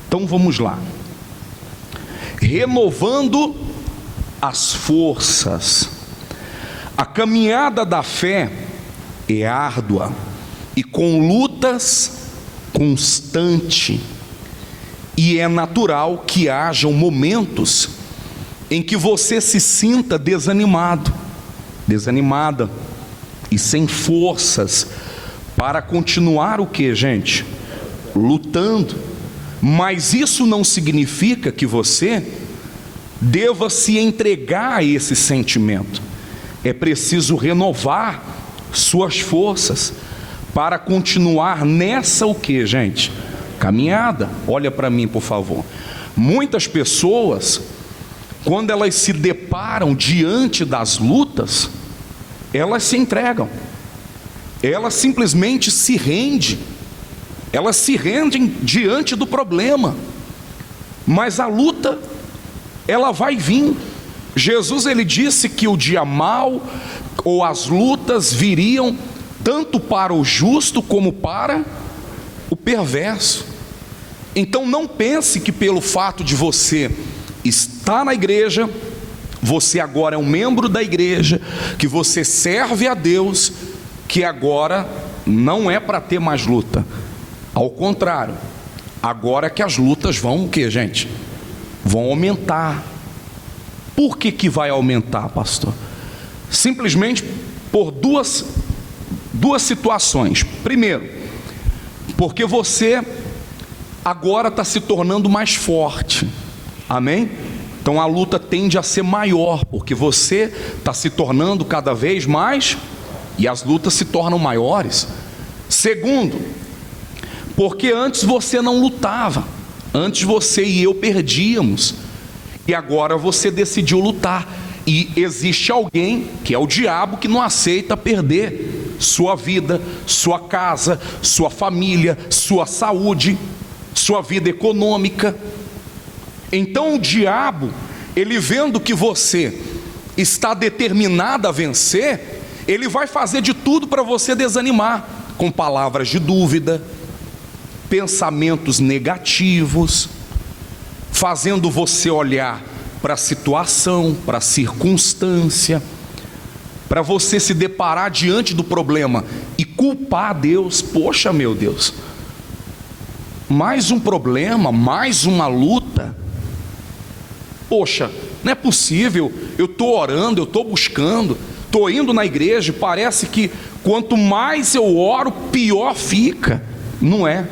Então vamos lá. Renovando as forças. A caminhada da fé é árdua e com lutas constante. E é natural que hajam momentos em que você se sinta desanimado, desanimada e sem forças para continuar o que, gente? Lutando. Mas isso não significa que você deva se entregar a esse sentimento. É preciso renovar suas forças para continuar nessa o que, gente? Caminhada. Olha para mim, por favor. Muitas pessoas, quando elas se deparam diante das lutas, elas se entregam, elas simplesmente se rendem, elas se rendem diante do problema, mas a luta, ela vai vir. Jesus, ele disse que o dia mau, ou as lutas viriam, tanto para o justo, como para o perverso. Então não pense que pelo fato de você estar na igreja, você agora é um membro da igreja, que você serve a Deus, que agora não é para ter mais luta. Ao contrário, agora é que as lutas vão o que, gente? Vão aumentar. Por que vai aumentar, pastor? Simplesmente por duas situações. Primeiro, porque você agora está se tornando mais forte. Amém? Então a luta tende a ser maior, porque você está se tornando cada vez mais, e as lutas se tornam maiores. Segundo, porque antes você não lutava, antes você e eu perdíamos, e agora você decidiu lutar. E existe alguém, que é o diabo, que não aceita perder sua vida, sua casa, sua família, sua saúde, sua vida econômica. Então o diabo, ele vendo que você está determinado a vencer, ele vai fazer de tudo para você desanimar, com palavras de dúvida, pensamentos negativos, fazendo você olhar para a situação, para a circunstância, para você se deparar diante do problema e culpar Deus. Poxa, meu Deus, mais um problema, mais uma luta. Poxa, não é possível, eu estou orando, eu estou buscando, estou indo na igreja, parece que quanto mais eu oro, pior fica. Não é.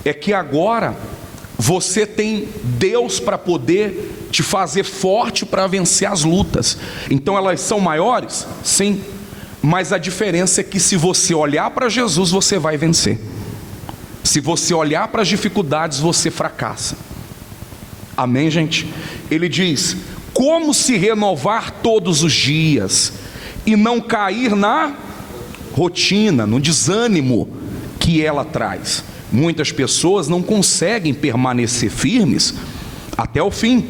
É que agora você tem Deus para poder te fazer forte para vencer as lutas. Então elas são maiores? Sim. Mas a diferença é que se você olhar para Jesus, você vai vencer. Se você olhar para as dificuldades, você fracassa. Amém, gente? Ele diz: como se renovar todos os dias e não cair na rotina, no desânimo que ela traz. Muitas pessoas não conseguem permanecer firmes até o fim.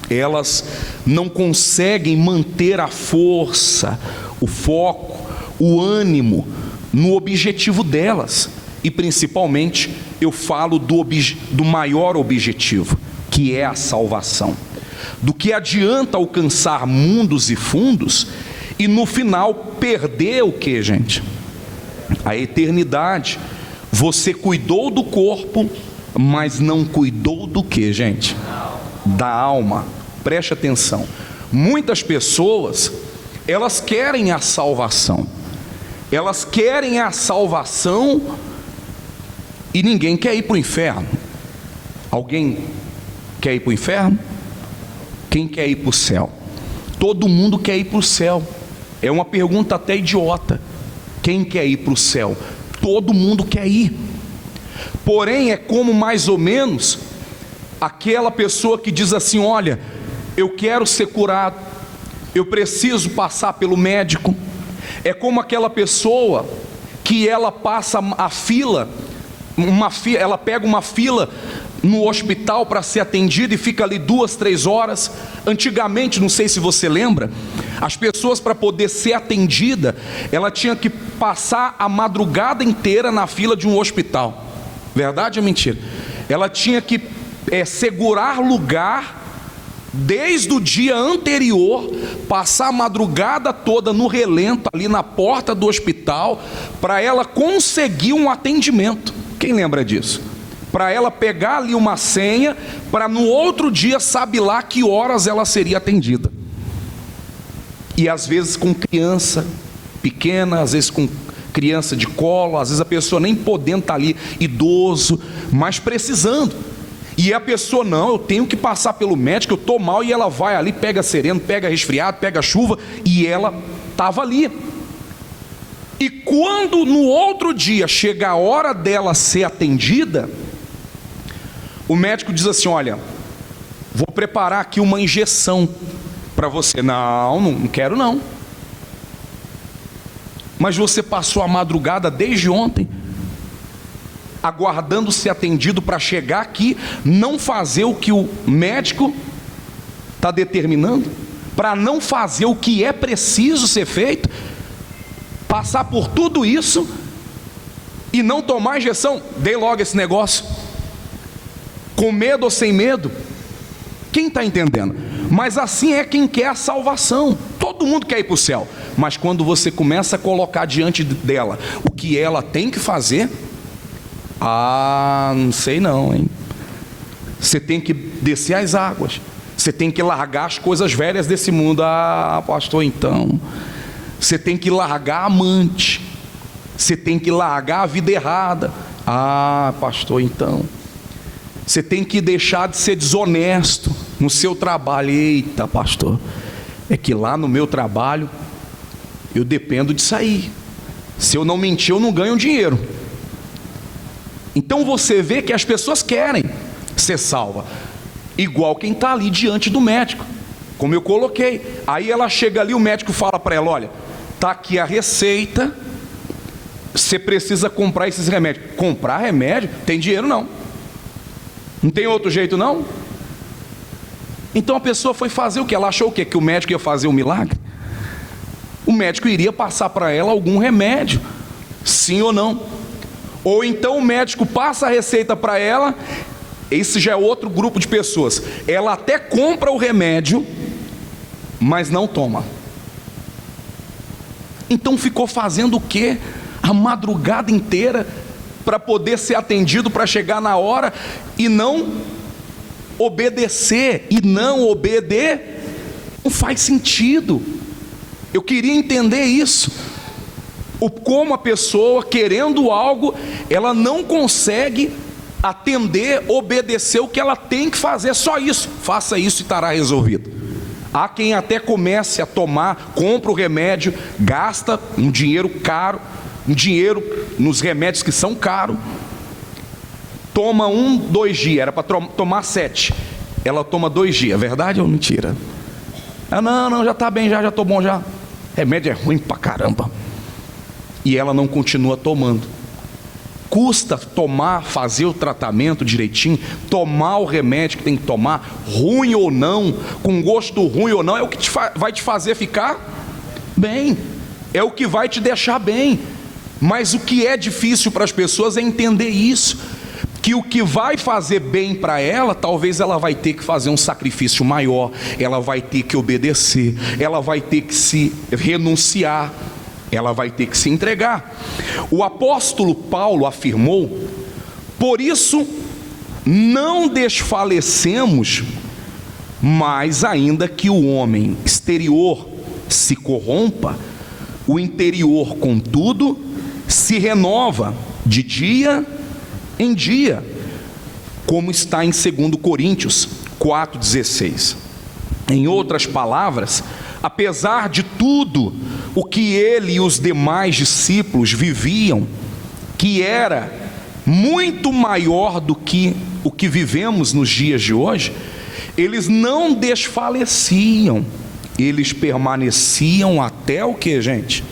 Elas não conseguem manter a força, o foco, o ânimo no objetivo delas. E principalmente eu falo do maior objetivo, que é a salvação. Do que adianta alcançar mundos e fundos e no final perder o que, gente? A eternidade. Você cuidou do corpo, mas não cuidou do que, gente? Da alma. Preste atenção. Muitas pessoas, elas querem a salvação. Elas querem a salvação e ninguém quer ir para o inferno. Alguém quer ir para o inferno? Quem quer ir para o céu? Todo mundo quer ir para o céu. É uma pergunta até idiota. Quem quer ir para o céu? Todo mundo quer ir. Porém, é como mais ou menos aquela pessoa que diz assim: olha, eu quero ser curado, eu preciso passar pelo médico. É como aquela pessoa que ela passa a fila, ela pega uma fila no hospital para ser atendida e fica ali 2, 3 horas. Antigamente, não sei se você lembra, as pessoas, para poder ser atendida, ela tinha que passar a madrugada inteira na fila de um hospital. Verdade ou mentira? ela tinha que segurar lugar desde o dia anterior, passar a madrugada toda no relento, ali na porta do hospital, para ela conseguir um atendimento. Quem lembra disso? Para ela pegar ali uma senha, para no outro dia sabe lá que horas ela seria atendida. E às vezes com criança pequena, às vezes com criança de colo, às vezes a pessoa nem podendo estar ali, idoso, mas precisando. E a pessoa, não, eu tenho que passar pelo médico, eu estou mal, e ela vai ali, pega sereno, pega resfriado, pega chuva, e ela estava ali. E quando no outro dia chega a hora dela ser atendida, o médico diz assim: olha, vou preparar aqui uma injeção para você. Não quero não. Mas você passou a madrugada desde ontem aguardando ser atendido para chegar aqui, não fazer o que o médico está determinando, para não fazer o que é preciso ser feito, passar por tudo isso e não tomar injeção. Dê logo esse negócio, com medo ou sem medo. Quem está entendendo? Mas assim é quem quer a salvação. Todo mundo quer ir para o céu, mas quando você começa a colocar diante dela o que ela tem que fazer, não sei não, hein? Você tem que descer as águas, você tem que largar as coisas velhas desse mundo. Pastor, então você tem que largar a amante, você tem que largar a vida errada. Pastor, então você tem que deixar de ser desonesto no seu trabalho. Eita, pastor, é que lá no meu trabalho eu dependo de sair. Se eu não mentir, eu não ganho dinheiro. Então você vê que as pessoas querem ser salva, igual quem está ali diante do médico, como eu coloquei. Aí ela chega ali, o médico fala para ela: olha, está aqui a receita, você precisa comprar esses remédios. Comprar remédio? Tem dinheiro não. Não tem outro jeito não? Então a pessoa foi fazer o que? Ela achou o quê? Que o médico ia fazer um milagre? O médico iria passar para ela algum remédio, sim ou não? Ou então o médico passa a receita para ela. Esse já é outro grupo de pessoas. Ela até compra o remédio, mas não toma. Então ficou fazendo o quê? A madrugada inteira para poder ser atendido, para chegar na hora e não obedecer. Não faz sentido. Eu queria entender isso. Como a pessoa, querendo algo, ela não consegue atender, obedecer o que ela tem que fazer. Só isso, faça isso e estará resolvido. Há quem até comece a tomar, compra o remédio, gasta um dinheiro caro, um dinheiro nos remédios que são caros, toma 2 dias, era para tomar 7, ela toma 2 dias, verdade ou mentira? Não, já está bem, já estou bom já. Remédio é ruim pra caramba. E ela não continua tomando. Custa tomar, fazer o tratamento direitinho, tomar o remédio que tem que tomar, ruim ou não, com gosto ruim ou não, é o que vai te fazer ficar bem, é o que vai te deixar bem. Mas o que é difícil para as pessoas é entender isso, que o que vai fazer bem para ela, talvez ela vai ter que fazer um sacrifício maior, ela vai ter que obedecer, ela vai ter que se renunciar, ela vai ter que se entregar. O apóstolo Paulo afirmou: por isso não desfalecemos, mas ainda que o homem exterior se corrompa, o interior, contudo, se renova de dia em dia, como está em 2 Coríntios 4,16. Em outras palavras, apesar de tudo o que ele e os demais discípulos viviam, que era muito maior do que o que vivemos nos dias de hoje, eles não desfaleciam, eles permaneciam até o que, gente?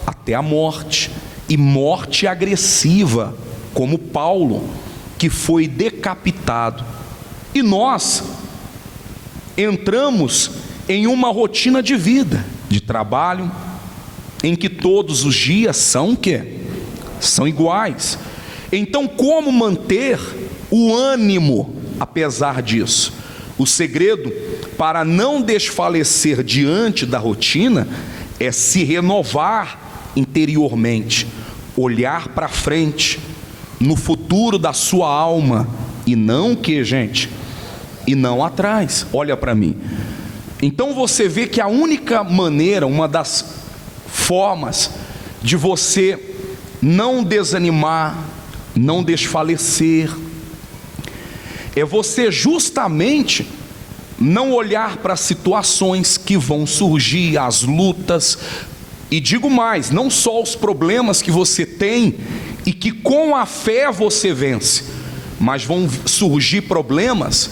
Até a morte, e morte agressiva, como Paulo, que foi decapitado. E nós entramos em uma rotina de vida, de trabalho, em que todos os dias são o quê? São iguais. Então, como manter o ânimo apesar disso. O segredo para não desfalecer diante da rotina é se renovar interiormente, olhar para frente, no futuro da sua alma, e não o que, gente? E não atrás. Olha para mim. Então você vê que a única maneira, uma das formas de você não desanimar, não desfalecer, é você justamente não olhar para as situações que vão surgir, as lutas, e digo mais, não só os problemas que você tem e que com a fé você vence, mas vão surgir problemas.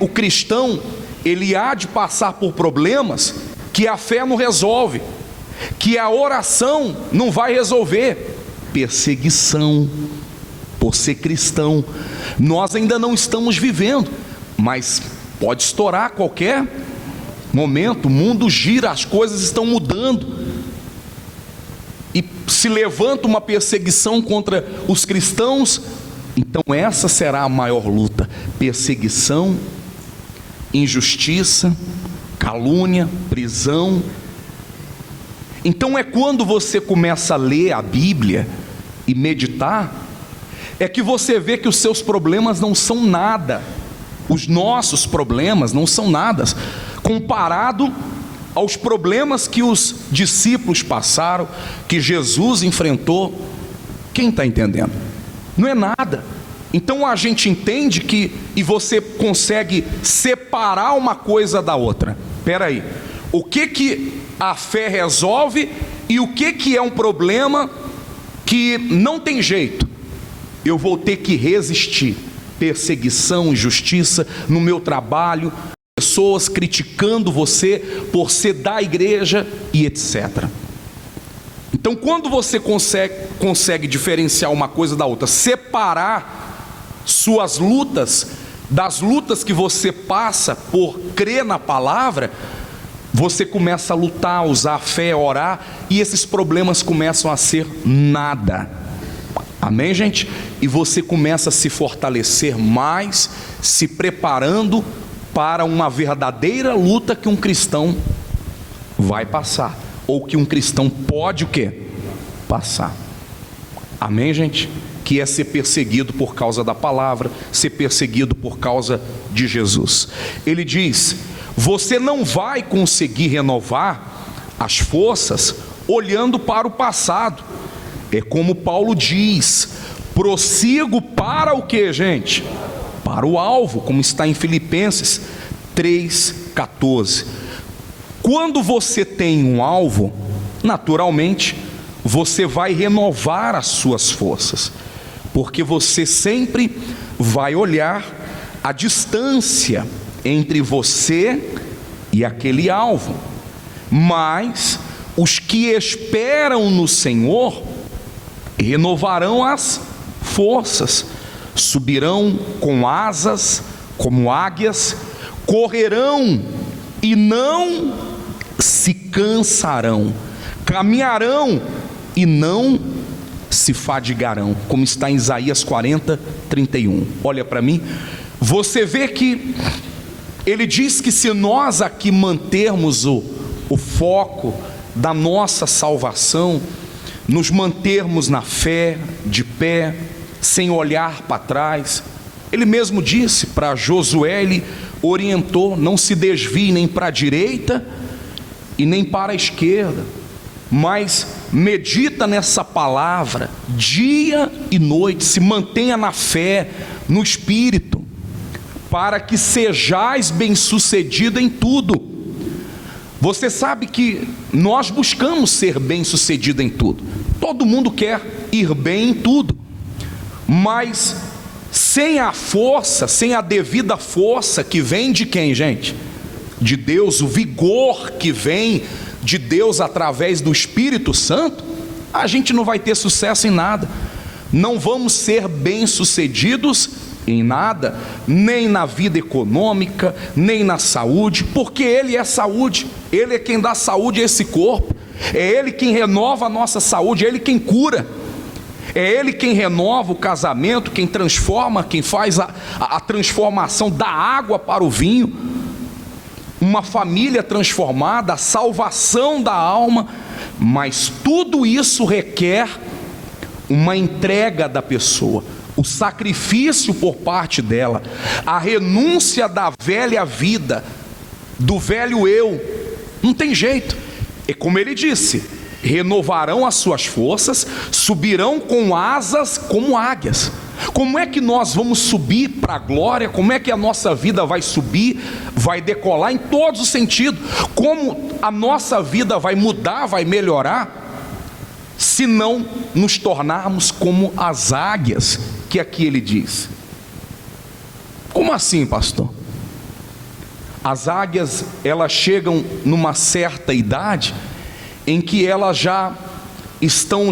O cristão, ele há de passar por problemas que a fé não resolve, que a oração não vai resolver. Perseguição por ser cristão, nós ainda não estamos vivendo, mas pode estourar a qualquer momento. O mundo gira, as coisas estão mudando, e se levanta uma perseguição contra os cristãos. Então essa será a maior luta: perseguição, injustiça, calúnia, prisão. Então é quando você começa a ler a Bíblia e meditar, é que você vê que os seus problemas não são nada, os nossos problemas não são nada, comparado aos problemas que os discípulos passaram, que Jesus enfrentou. Quem está entendendo? Não é nada. Então a gente entende que, e você consegue separar uma coisa da outra. Espera aí, o que a fé resolve e o que é um problema que não tem jeito? Eu vou ter que resistir. Perseguição, injustiça no meu trabalho, pessoas criticando você por ser da igreja e etc. Então quando você consegue diferenciar uma coisa da outra, separar suas lutas das lutas que você passa por crer na palavra, você começa a lutar, usar a fé, orar, e esses problemas começam a ser nada. Amém, gente? E você começa a se fortalecer mais, se preparando para uma verdadeira luta que um cristão vai passar, ou que um cristão pode o quê? Passar. Amém, gente? Que é ser perseguido por causa da palavra, ser perseguido por causa de Jesus. Ele diz: você não vai conseguir renovar as forças olhando para o passado. É como Paulo diz: prossigo para o que, gente? Para o alvo, como está em Filipenses 3,14. Quando você tem um alvo, naturalmente você vai renovar as suas forças, porque você sempre vai olhar a distância entre você e aquele alvo. Mas os que esperam no Senhor renovarão as forças, subirão com asas como águias, correrão e não se cansarão, caminharão e não se fadigarão, como está em Isaías 40:31. Olha para mim, você vê que ele diz que se nós aqui mantermos o foco da nossa salvação, nos mantermos na fé, de pé, sem olhar para trás. Ele mesmo disse para Josué, ele orientou: não se desvie nem para a direita e nem para a esquerda, mas medita nessa palavra dia e noite, se mantenha na fé, no Espírito, para que sejais bem-sucedido em tudo. Você sabe que nós buscamos ser bem-sucedido em tudo. Todo mundo quer ir bem em tudo, mas sem a força, sem a devida força que vem de quem, gente? De Deus, o vigor que vem de Deus através do Espírito Santo, a gente não vai ter sucesso em nada. Não vamos ser bem-sucedidos em nada, nem na vida econômica, nem na saúde, porque Ele é saúde, Ele é quem dá saúde a esse corpo, é Ele quem renova a nossa saúde, é Ele quem cura, É Ele quem renova o casamento, quem transforma, quem faz a transformação da água para o vinho, uma família transformada, a salvação da alma. Mas tudo isso requer uma entrega da pessoa, o sacrifício por parte dela, a renúncia da velha vida, do velho eu. Não tem jeito. É como ele disse: renovarão as suas forças, subirão com asas como águias. Como é que nós vamos subir para a glória? Como é que a nossa vida vai subir, vai decolar em todos os sentidos? Como a nossa vida vai mudar, vai melhorar, se não nos tornarmos como as águias, que aqui ele diz? Como assim, pastor? As águias, elas chegam numa certa idade em que elas já estão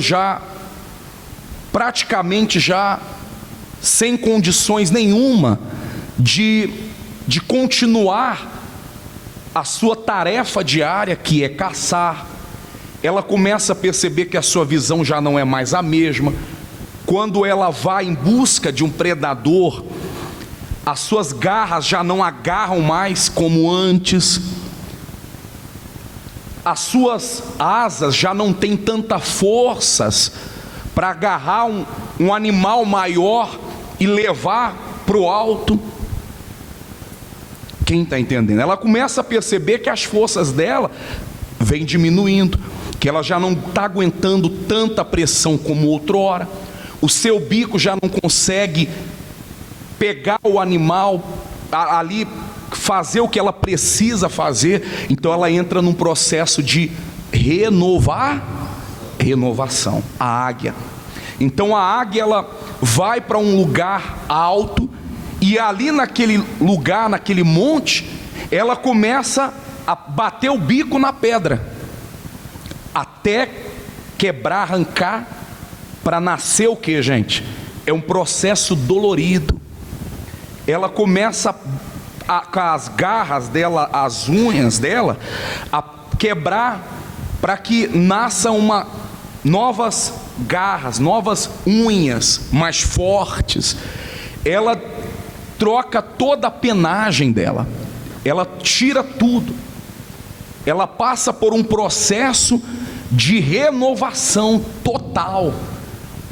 praticamente sem condições nenhuma de continuar a sua tarefa diária, que é caçar. Ela começa a perceber que a sua visão já não é mais a mesma. Quando ela vai em busca de um predador, as suas garras já não agarram mais como antes, as suas asas já não têm tantas forças para agarrar um animal maior e levar para o alto. Quem está entendendo? Ela começa a perceber que as forças dela vêm diminuindo, que ela já não está aguentando tanta pressão como outrora. O seu bico já não consegue pegar o animal ali, fazer o que ela precisa fazer. Então ela entra num processo de renovação. A águia. Então a águia, ela vai para um lugar alto, e ali naquele lugar, naquele monte, ela começa a bater o bico na pedra, até quebrar, arrancar, para nascer o que, gente? É um processo dolorido. Ela começa com as garras dela, as unhas dela, a quebrar, para que nasçam novas garras, novas unhas mais fortes. Ela troca toda a penagem dela, ela tira tudo, ela passa por um processo de renovação total,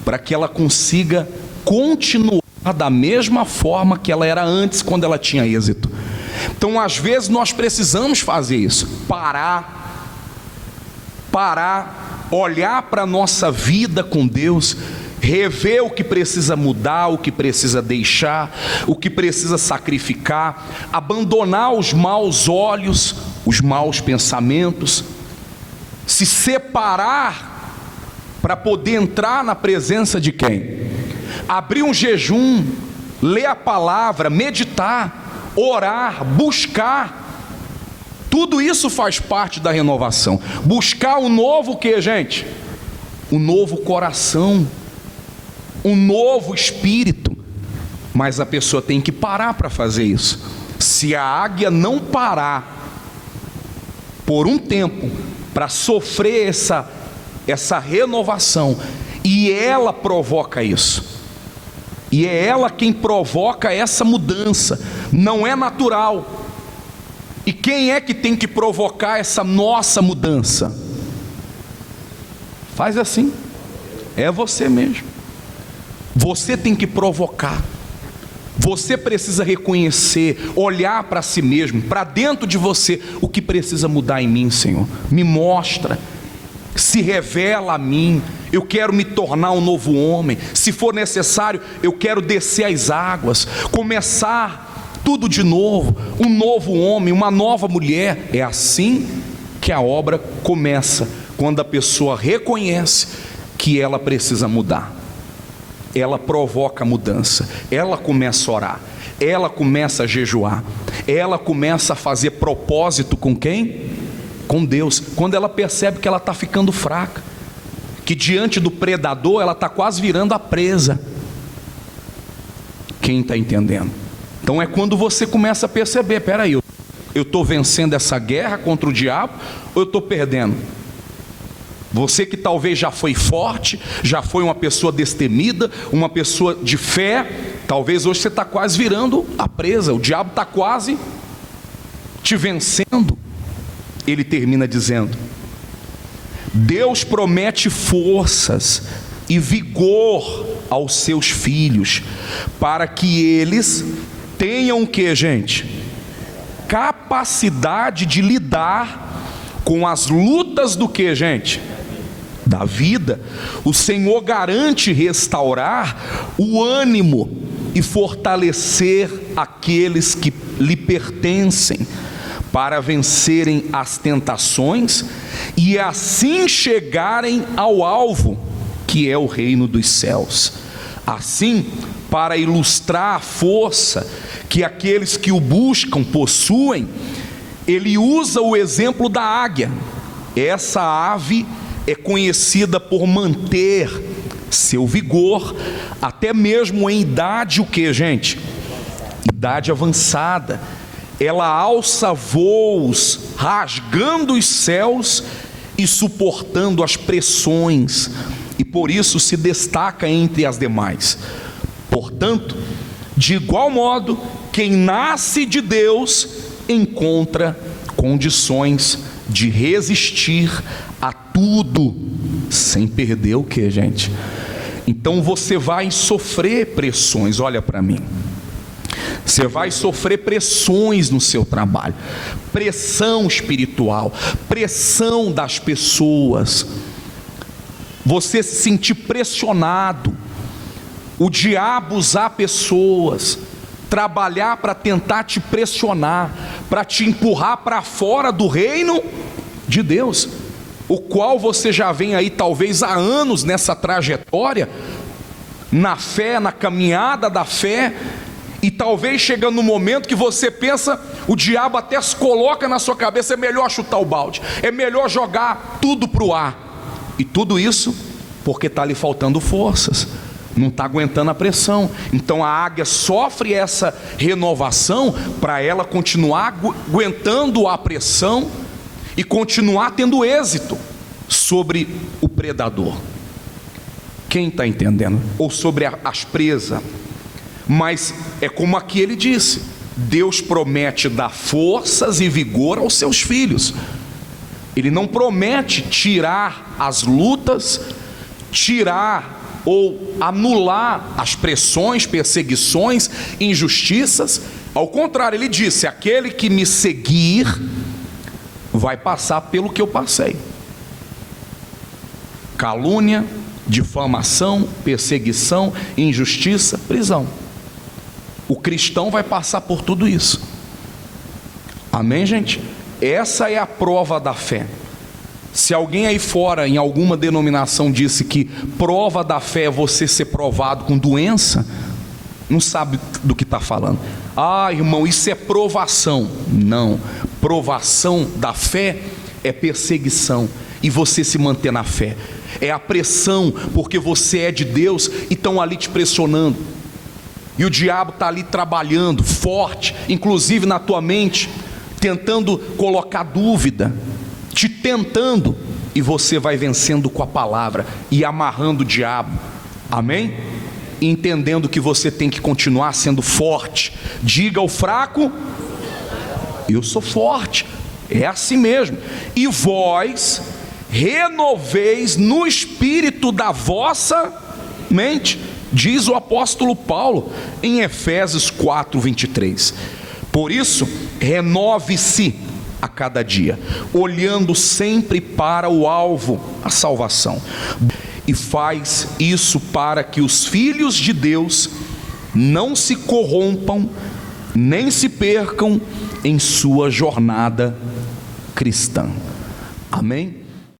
para que ela consiga continuar da mesma forma que ela era antes, quando ela tinha êxito. Então às vezes nós precisamos fazer isso, parar, olhar para a nossa vida com Deus, rever o que precisa mudar, o que precisa deixar, o que precisa sacrificar, abandonar os maus olhos, os maus pensamentos, se separar para poder entrar na presença de quem? Abrir um jejum, ler a palavra, meditar, orar, buscar. Tudo isso faz parte da renovação. Buscar o novo que, gente? O novo coração, um novo espírito. Mas a pessoa tem que parar para fazer isso. Se a águia não parar por um tempo para sofrer essa renovação, e ela provoca isso, e é ela quem provoca essa mudança, não é natural. E quem é que tem que provocar essa nossa mudança? Faz assim, é você mesmo. Você tem que provocar. Você precisa reconhecer, olhar para si mesmo, para dentro de você, o que precisa mudar em mim, Senhor. Me mostra, se revela a mim. Eu quero me tornar um novo homem. Se for necessário, eu quero descer as águas, começar tudo de novo, um novo homem, uma nova mulher. É assim que a obra começa, quando a pessoa reconhece que ela precisa mudar. Ela provoca a mudança, ela começa a orar, ela começa a jejuar, ela começa a fazer propósito com quem? Com Deus. Quando ela percebe que ela está ficando fraca, que diante do predador ela está quase virando a presa. Quem está entendendo? Então é quando você começa a perceber: espera aí, eu estou vencendo essa guerra contra o diabo ou eu estou perdendo? Você que talvez já foi forte, já foi uma pessoa destemida, uma pessoa de fé, talvez hoje você está quase virando a presa, o diabo está quase te vencendo. Ele termina dizendo: Deus promete forças e vigor aos seus filhos, para que eles tenham o que, gente? Capacidade de lidar com as lutas do que, gente? Da vida. O Senhor garante restaurar o ânimo e fortalecer aqueles que lhe pertencem, para vencerem as tentações e assim chegarem ao alvo, que é o reino dos céus. Assim, para ilustrar a força que aqueles que o buscam possuem, ele usa o exemplo da águia. Essa ave é conhecida por manter seu vigor, até mesmo em idade, o que, gente? Idade avançada. Ela alça voos, rasgando os céus e suportando as pressões, e por isso se destaca entre as demais. Portanto, de igual modo, quem nasce de Deus encontra condições de resistir a tudo, sem perder o que, gente? Então você vai sofrer pressões. Olha para mim, você vai sofrer pressões no seu trabalho, pressão espiritual, pressão das pessoas, você se sentir pressionado, o diabo usar pessoas, trabalhar para tentar te pressionar, para te empurrar para fora do reino de Deus, o qual você já vem aí talvez há anos nessa trajetória, na fé, na caminhada da fé, e talvez chegando no momento que você pensa, o diabo até se coloca na sua cabeça, é melhor chutar o balde, é melhor jogar tudo para o ar, e tudo isso porque está lhe faltando forças, não está aguentando a pressão. Então a águia sofre essa renovação para ela continuar aguentando a pressão e continuar tendo êxito sobre o predador. Quem está entendendo? Ou sobre as presas. Mas é como aqui ele disse: Deus promete dar forças e vigor aos seus filhos. Ele não promete tirar as lutas, tirar ou anular as pressões, perseguições, injustiças. Ao contrário, ele disse: aquele que me seguir vai passar pelo que eu passei. Calúnia, difamação, perseguição, injustiça, prisão. O cristão vai passar por tudo isso. Amém, gente? Essa é a prova da fé. Se alguém aí fora, em alguma denominação, disse que prova da fé é você ser provado com doença, não sabe do que está falando. Ah, irmão, isso é provação. Não, provação da fé é perseguição, e você se manter na fé. É a pressão, porque você é de Deus e estão ali te pressionando, e o diabo está ali trabalhando forte, inclusive na tua mente, tentando colocar dúvida, te tentando, e você vai vencendo com a palavra e amarrando o diabo. Amém? Entendendo que você tem que continuar sendo forte. Diga ao fraco: eu sou forte. É assim mesmo. E vós renoveis no espírito da vossa mente, diz o apóstolo Paulo em Efésios 4:23. Por isso, renove-se a cada dia, olhando sempre para o alvo, a salvação, e faz isso para que os filhos de Deus não se corrompam, nem se percam em sua jornada cristã. Amém?